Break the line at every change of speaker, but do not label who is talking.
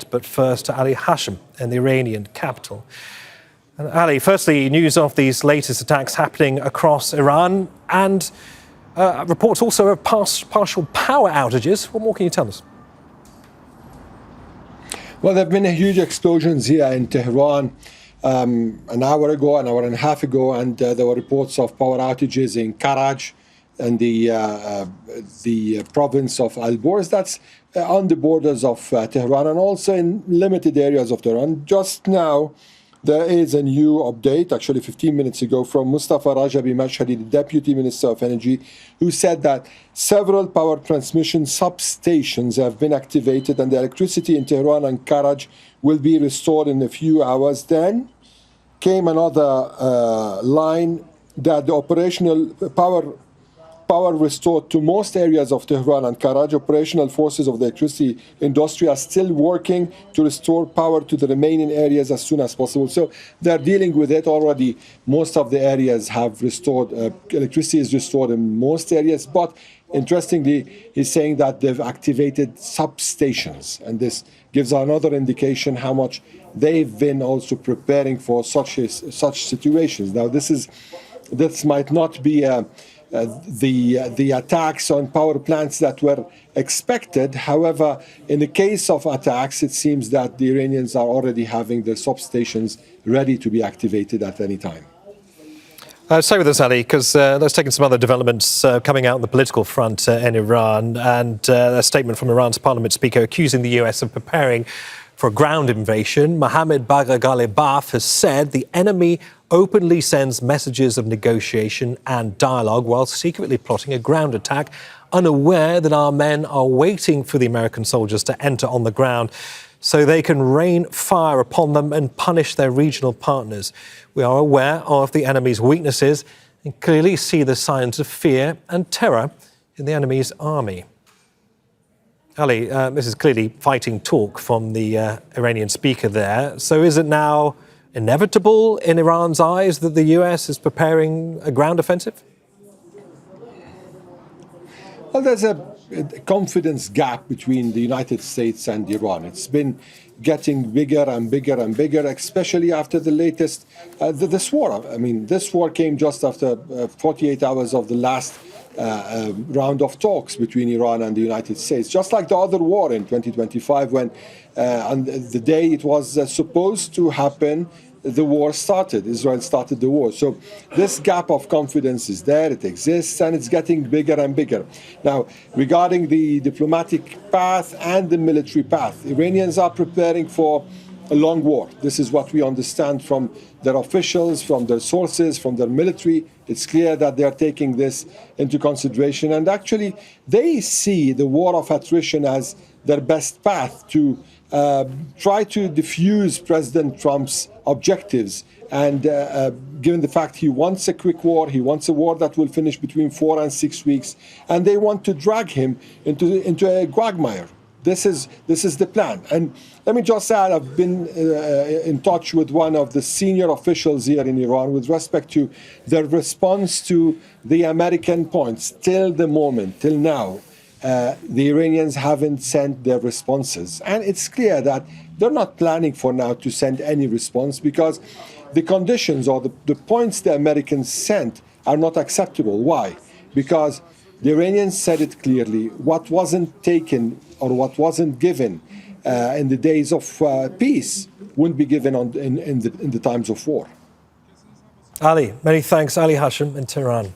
But first to Ali Hashem in the Iranian capital. And Ali, firstly, news of these latest attacks happening across Iran and reports also of partial power outages. What more can you tell us?
Well, there have been huge explosions here in Tehran an hour and a half ago, and there were reports of power outages in Karaj and the province of Al-Borz. That's on the borders of Tehran and also in limited areas of Tehran. Just now, there is a new update, actually 15 minutes ago, from Mustafa Rajabi Mashhadi, the Deputy Minister of Energy, who said that several power transmission substations have been activated and the electricity in Tehran and Karaj will be restored in a few hours. Then came another line that the operational power restored to most areas of Tehran and Karaj. Operational forces of the electricity industry are still working to restore power to the remaining areas as soon as possible. So they're dealing with it already. Most of the areas have restored, electricity is restored in most areas, but interestingly, he's saying that they've activated substations, and this gives another indication how much they've been also preparing for such situations. Now, this might not be the attacks on power plants that were expected. However, in the case of attacks, it seems that the Iranians are already having their substations ready to be activated at any time.
Stay with us, Ali, because let's take in some other developments coming out on the political front in Iran, and a statement from Iran's parliament speaker accusing the US of preparing for a ground invasion. Mohammad Bagher Ghalibaf has said the enemy openly sends messages of negotiation and dialogue while secretly plotting a ground attack, unaware that our men are waiting for the American soldiers to enter on the ground so they can rain fire upon them and punish their regional partners. We are aware of the enemy's weaknesses and clearly see the signs of fear and terror in the enemy's army. Ali, this is clearly fighting talk from the Iranian speaker there. So is it now inevitable in Iran's eyes that the US is preparing a ground offensive?
Well, there's a confidence gap between the United States and Iran. It's been getting bigger and bigger and bigger, especially after the latest, this war. I mean, this war came just after 48 hours of the last round of talks between Iran and the United States, just like the other war in 2025 when on the day it was supposed to happen, the war started. Israel started the war. So this gap of confidence is there, it exists, and it's getting bigger and bigger. Now, regarding the diplomatic path and the military path, Iranians are preparing for a long war. This is what we understand from their officials, from their sources, from their military. It's clear that they are taking this into consideration. And actually, they see the war of attrition as their best path to try to diffuse President Trump's objectives. And given the fact he wants a quick war, he wants a war that will finish between 4 and 6 weeks, and they want to drag him into a quagmire. This is the plan. And let me just add, I've been in touch with one of the senior officials here in Iran with respect to their response to the American points. Till the moment, till now, the Iranians haven't sent their responses. And it's clear that they're not planning for now to send any response because the conditions or the points the Americans sent are not acceptable. Why? Because the Iranians said it clearly. What wasn't taken or what wasn't given in the days of peace wouldn't be given in the times of war.
Ali, many thanks. Ali Hashem in Tehran.